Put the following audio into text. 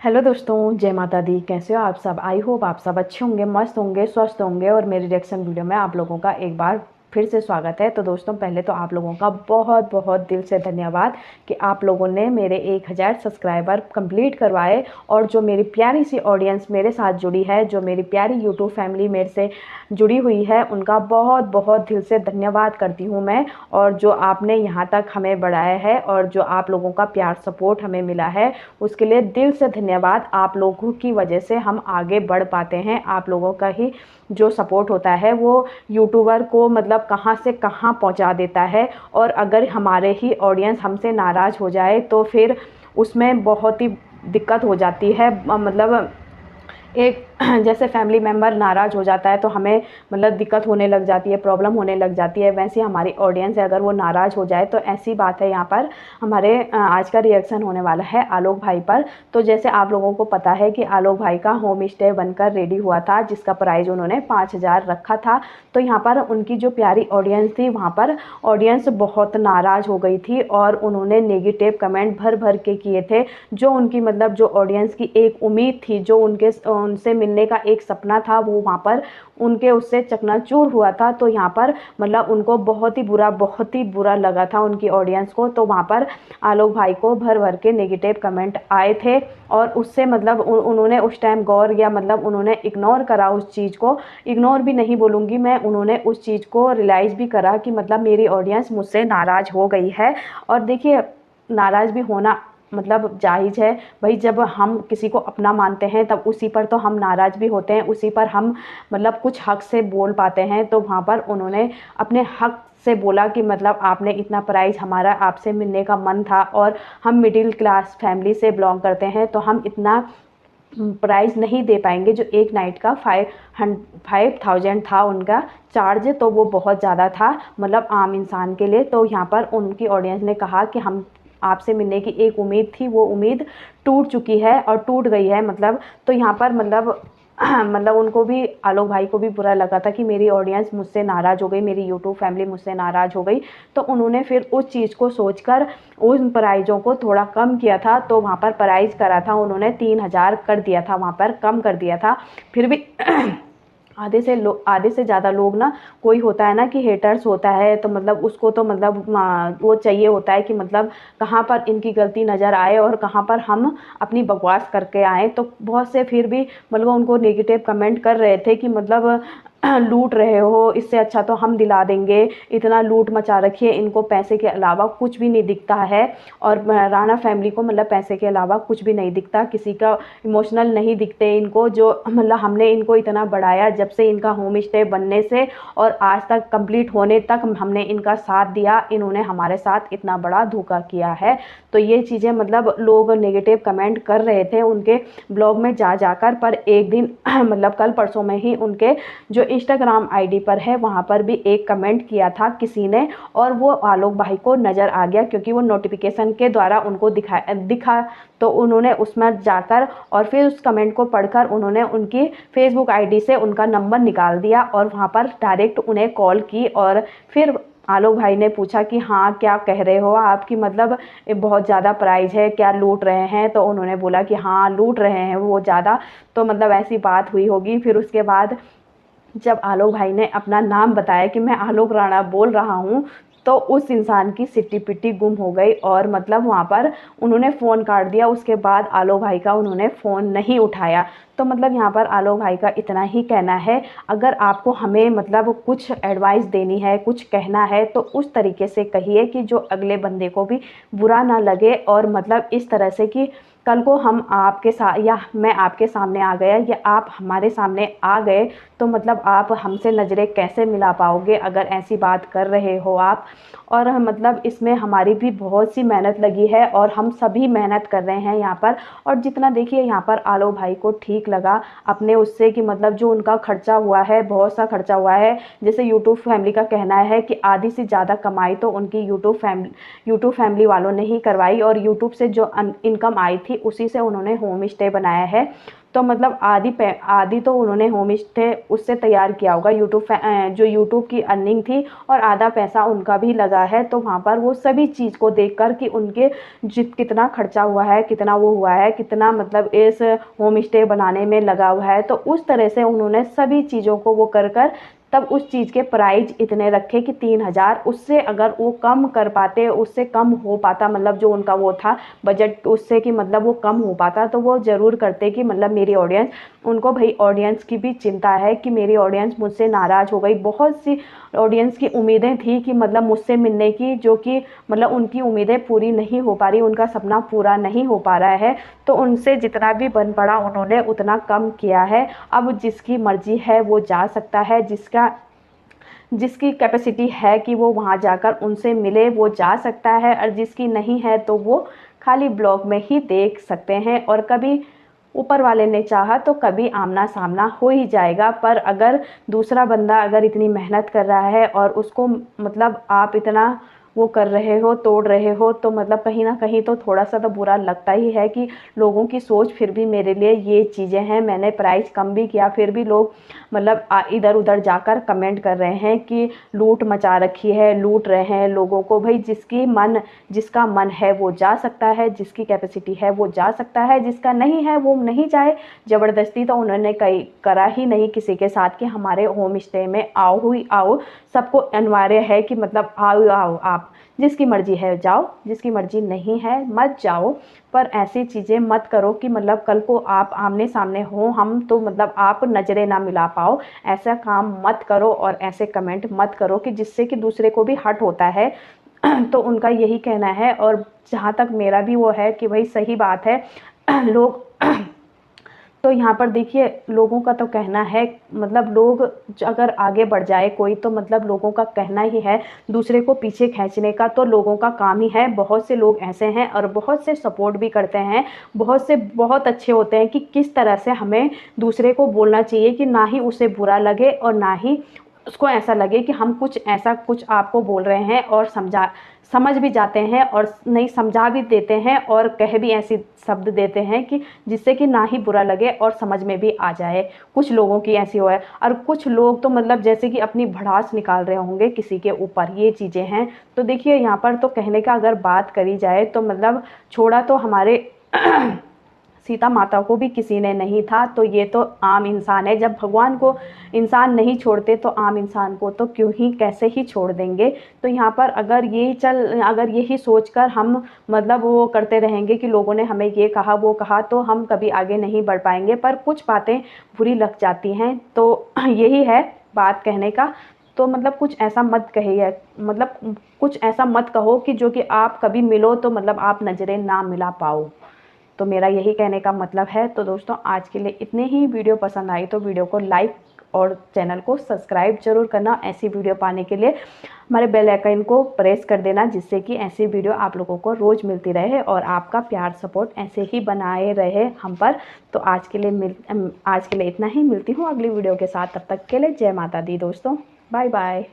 Hello दोस्तों, जय माता दी। कैसे हो आप सब? आई होप आप सब अच्छे होंगे, मस्त होंगे, स्वस्थ होंगे। और मेरी रिएक्शन वीडियो में आप लोगों का एक बार फिर से स्वागत है। तो दोस्तों, पहले तो आप लोगों का बहुत बहुत दिल से धन्यवाद कि आप लोगों ने मेरे 1000 सब्सक्राइबर कंप्लीट करवाए। और जो मेरी प्यारी सी ऑडियंस मेरे साथ जुड़ी है, जो मेरी प्यारी यूट्यूब फैमिली मेरे से जुड़ी हुई है, उनका बहुत बहुत दिल से धन्यवाद करती हूँ मैं। और जो आपने यहाँ तक हमें बढ़ाया है और जो आप लोगों का प्यार सपोर्ट हमें मिला है, उसके लिए दिल से धन्यवाद। आप लोगों की वजह से हम आगे बढ़ पाते हैं। आप लोगों का ही जो सपोर्ट होता है वो यूट्यूबर को मतलब कहाँ से कहाँ पहुँचा देता है। और अगर हमारे ही ऑडियंस हमसे नाराज़ हो जाए तो फिर उसमें बहुत ही दिक्कत हो जाती है। मतलब एक जैसे फैमिली मेम्बर नाराज़ हो जाता है तो हमें मतलब दिक्कत होने लग जाती है, प्रॉब्लम होने लग जाती है। वैसे हमारी ऑडियंस है, अगर वो नाराज़ हो जाए तो ऐसी बात है। यहाँ पर हमारे आज का रिएक्शन होने वाला है आलोक भाई पर। तो जैसे आप लोगों को पता है कि आलोक भाई का होम स्टे बनकर रेडी हुआ था, जिसका प्राइस उन्होंने 5000 रखा था। तो यहाँ पर उनकी जो प्यारी ऑडियंस थी, वहाँ पर ऑडियंस बहुत नाराज़ हो गई थी और उन्होंने नेगेटिव कमेंट भर भर के किए थे। जो उनकी मतलब जो ऑडियंस की एक उम्मीद थी, जो उनसे मिलने का एक सपना था, वो वहाँ पर उनके उससे चकनाचूर हुआ था। तो यहाँ पर मतलब उनको बहुत ही बुरा लगा था उनकी ऑडियंस को। तो वहाँ पर आलोक भाई को भर भर के नेगेटिव कमेंट आए थे और उससे मतलब उन्होंने उस टाइम गौर या मतलब उन्होंने इग्नोर करा उस चीज़ को। इग्नोर भी नहीं बोलूँगी मैं, उन्होंने उस चीज़ को रियलाइज़ भी करा कि मतलब मेरी ऑडियंस मुझसे नाराज़ हो गई है। और देखिए, नाराज़ भी होना मतलब जायज़ है भाई। जब हम किसी को अपना मानते हैं तब उसी पर तो हम नाराज़ भी होते हैं, उसी पर हम मतलब कुछ हक से बोल पाते हैं। तो वहाँ पर उन्होंने अपने हक से बोला कि मतलब आपने इतना प्राइस, हमारा आपसे मिलने का मन था और हम मिडिल क्लास फैमिली से बिलोंग करते हैं, तो हम इतना प्राइस नहीं दे पाएंगे। जो एक नाइट का 5000 था उनका चार्ज, तो वो बहुत ज़्यादा था मतलब आम इंसान के लिए। तो यहाँ पर उनकी ऑडियंस ने कहा कि हम आपसे मिलने की एक उम्मीद थी, वो उम्मीद टूट चुकी है और टूट गई है मतलब। तो यहाँ पर मतलब मतलब उनको भी, आलोक भाई को भी बुरा लगा था कि मेरी ऑडियंस मुझसे नाराज़ हो गई, मेरी यूट्यूब फैमिली मुझसे नाराज़ हो गई। तो उन्होंने फिर उस चीज़ को सोचकर उन प्राइज़ों को थोड़ा कम किया था। तो वहाँ पर प्राइस करा था उन्होंने 3000 कर दिया था, वहाँ पर कम कर दिया था। फिर भी आधे से ज़्यादा लोग ना, कोई होता है ना कि हेटर्स होता है, तो मतलब उसको तो मतलब वो चाहिए होता है कि मतलब कहाँ पर इनकी गलती नज़र आए और कहाँ पर हम अपनी बकवास करके आएँ। तो बहुत से फिर भी मतलब उनको नेगेटिव कमेंट कर रहे थे कि मतलब लूट रहे हो, इससे अच्छा तो हम दिला देंगे, इतना लूट मचा रखी है, इनको पैसे के अलावा कुछ भी नहीं दिखता है। और राणा फैमिली को मतलब पैसे के अलावा कुछ भी नहीं दिखता, किसी का इमोशनल नहीं दिखते इनको। जो मतलब हमने इनको इतना बढ़ाया जब से इनका होम स्टे बनने से और आज तक कंप्लीट होने तक हमने इनका साथ दिया, इन्होंने हमारे साथ इतना बड़ा धोखा किया है। तो ये चीज़ें मतलब लोग नेगेटिव कमेंट कर रहे थे उनके ब्लॉग में जा जाकर। पर एक दिन मतलब कल परसों में ही उनके जो इंस्टाग्राम आईडी पर है, वहाँ पर भी एक कमेंट किया था किसी ने, और वो आलोक भाई को नज़र आ गया क्योंकि वो नोटिफिकेशन के द्वारा उनको दिखा। तो उन्होंने उसमें जाकर और फिर उस कमेंट को पढ़कर उन्होंने उनकी फेसबुक आईडी से उनका नंबर निकाल दिया और वहाँ पर डायरेक्ट उन्हें कॉल की। और फिर आलोक भाई ने पूछा कि हाँ, क्या कह रहे हो आपकी मतलब ये बहुत ज़्यादा प्राइस है, क्या लूट रहे हैं? तो उन्होंने बोला कि हाँ, लूट रहे हैं वो ज़्यादा। तो मतलब ऐसी बात हुई होगी। फिर उसके बाद जब आलोक भाई ने अपना नाम बताया कि मैं आलोक राणा बोल रहा हूँ, तो उस इंसान की सिट्टी पिट्टी गुम हो गई और मतलब वहाँ पर उन्होंने फ़ोन काट दिया। उसके बाद आलोक भाई का उन्होंने फ़ोन नहीं उठाया। तो मतलब यहाँ पर आलोक भाई का इतना ही कहना है, अगर आपको हमें मतलब कुछ एडवाइस देनी है, कुछ कहना है, तो उस तरीके से कहिए कि जो अगले बंदे को भी बुरा ना लगे। और मतलब इस तरह से कि कल को हम आपके साथ या मैं आपके सामने आ गया या आप हमारे सामने आ गए, तो मतलब आप हमसे नज़रें कैसे मिला पाओगे अगर ऐसी बात कर रहे हो आप। और मतलब इसमें हमारी भी बहुत सी मेहनत लगी है और हम सभी मेहनत कर रहे हैं यहाँ पर। और जितना देखिए यहाँ पर आलोक भाई को ठीक लगा अपने उससे कि मतलब जो उनका खर्चा हुआ है, बहुत सा खर्चा हुआ है। जैसे यूट्यूब फैमिली का कहना है कि आधी से ज़्यादा कमाई तो उनकी यूट्यूब फैमिली वालों ने ही करवाई और यूट्यूब से जो इनकम आई थी उसी से उन्होंने होम स्टे बनाया है। तो मतलब आधी तो उन्होंने होम स्टे उससे तैयार किया होगा, जो यूट्यूब की अर्निंग थी, और आधा पैसा उनका भी लगा है। तो वहाँ पर वो सभी चीज़ को देखकर कि उनके कितना खर्चा हुआ है, कितना वो हुआ है, कितना मतलब इस होम स्टे बनाने में लगा हुआ है, तो उस तरह से उन्होंने सभी चीज़ों को वो कर कर तब उस चीज़ के प्राइस इतने रखे कि 3,000। उससे अगर वो कम कर पाते, उससे कम हो पाता, मतलब जो उनका वो था बजट, उससे कि मतलब वो कम हो पाता, तो वो ज़रूर करते कि मतलब मेरी ऑडियंस, उनको भाई ऑडियंस की भी चिंता है कि मेरी ऑडियंस मुझसे नाराज़ हो गई। बहुत सी ऑडियंस की उम्मीदें थी कि मतलब मुझसे मिलने की, जो कि मतलब उनकी उम्मीदें पूरी नहीं हो पा रही, उनका सपना पूरा नहीं हो पा रहा है। तो उनसे जितना भी बन पड़ा उन्होंने उतना कम किया है। अब जिसकी मर्जी है वो जा सकता है, जिसकी कैपेसिटी है कि वो वहाँ जाकर उनसे मिले वो जा सकता है, और जिसकी नहीं है तो वो खाली ब्लॉग में ही देख सकते हैं। और कभी ऊपर वाले ने चाहा तो कभी आमना सामना हो ही जाएगा। पर अगर दूसरा बंदा अगर इतनी मेहनत कर रहा है और उसको मतलब आप इतना वो कर रहे हो, तोड़ रहे हो, तो मतलब कहीं ना कहीं तो थोड़ा सा तो बुरा लगता ही है कि लोगों की सोच फिर भी मेरे लिए ये चीज़ें हैं। मैंने प्राइस कम भी किया फिर भी लोग मतलब इधर उधर जाकर कमेंट कर रहे हैं कि लूट मचा रखी है, लूट रहे हैं लोगों को। भाई जिसका मन है वो जा सकता है, जिसकी कैपेसिटी है वो जा सकता है, जिसका नहीं है वो नहीं जाए। ज़बरदस्ती तो उन्होंने कहीं करा ही नहीं किसी के साथ कि हमारे होम स्टे में आओ ही आओ। सबको अनिवार्य है कि मतलब आओ आओ, आप जिसकी मर्जी है जाओ, जिसकी मर्जी नहीं है मत जाओ। पर ऐसी चीज़ें मत करो कि मतलब कल को आप आमने सामने हो हम तो मतलब आप नज़रें ना मिला पाओ। ऐसा काम मत करो और ऐसे कमेंट मत करो कि जिससे कि दूसरे को भी हर्ट होता है। तो उनका यही कहना है, और जहाँ तक मेरा भी वो है कि भाई सही बात है। लोग तो यहाँ पर देखिए लोगों का तो कहना है, मतलब लोग अगर आगे बढ़ जाए कोई तो मतलब लोगों का कहना ही है दूसरे को पीछे खींचने का, तो लोगों का काम ही है। बहुत से लोग ऐसे हैं और बहुत से सपोर्ट भी करते हैं, बहुत से बहुत अच्छे होते हैं कि किस तरह से हमें दूसरे को बोलना चाहिए कि ना ही उसे बुरा लगे और ना ही उसको ऐसा लगे कि हम कुछ आपको बोल रहे हैं, और समझ भी जाते हैं और नहीं समझा भी देते हैं और कह भी ऐसी शब्द देते हैं कि जिससे कि ना ही बुरा लगे और समझ में भी आ जाए। कुछ लोगों की ऐसी हो है, और कुछ लोग तो मतलब जैसे कि अपनी भड़ास निकाल रहे होंगे किसी के ऊपर, ये चीज़ें हैं। तो देखिए यहाँ पर तो कहने का अगर बात करी जाए तो मतलब छोड़ा तो हमारे सीता माता को भी किसी ने नहीं था, तो ये तो आम इंसान है। जब भगवान को इंसान नहीं छोड़ते तो आम इंसान को तो क्यों ही कैसे ही छोड़ देंगे। तो यहाँ पर अगर यही सोचकर हम मतलब वो करते रहेंगे कि लोगों ने हमें ये कहा वो कहा, तो हम कभी आगे नहीं बढ़ पाएंगे। पर कुछ बातें बुरी लग जाती हैं, तो यही है बात कहने का। तो मतलब कुछ ऐसा मत कहिए, मतलब कुछ ऐसा मत कहो कि जो कि आप कभी मिलो तो मतलब आप नज़रें ना मिला पाओ। तो मेरा यही कहने का मतलब है। तो दोस्तों आज के लिए इतने ही। वीडियो पसंद आई तो वीडियो को लाइक और चैनल को सब्सक्राइब जरूर करना। ऐसी वीडियो पाने के लिए हमारे बेल आइकन को प्रेस कर देना, जिससे कि ऐसी वीडियो आप लोगों को रोज़ मिलती रहे और आपका प्यार सपोर्ट ऐसे ही बनाए रहे हम पर। तो आज के लिए इतना ही। मिलती हूँ अगली वीडियो के साथ, तब तक के लिए जय माता दी दोस्तों, बाय बाय।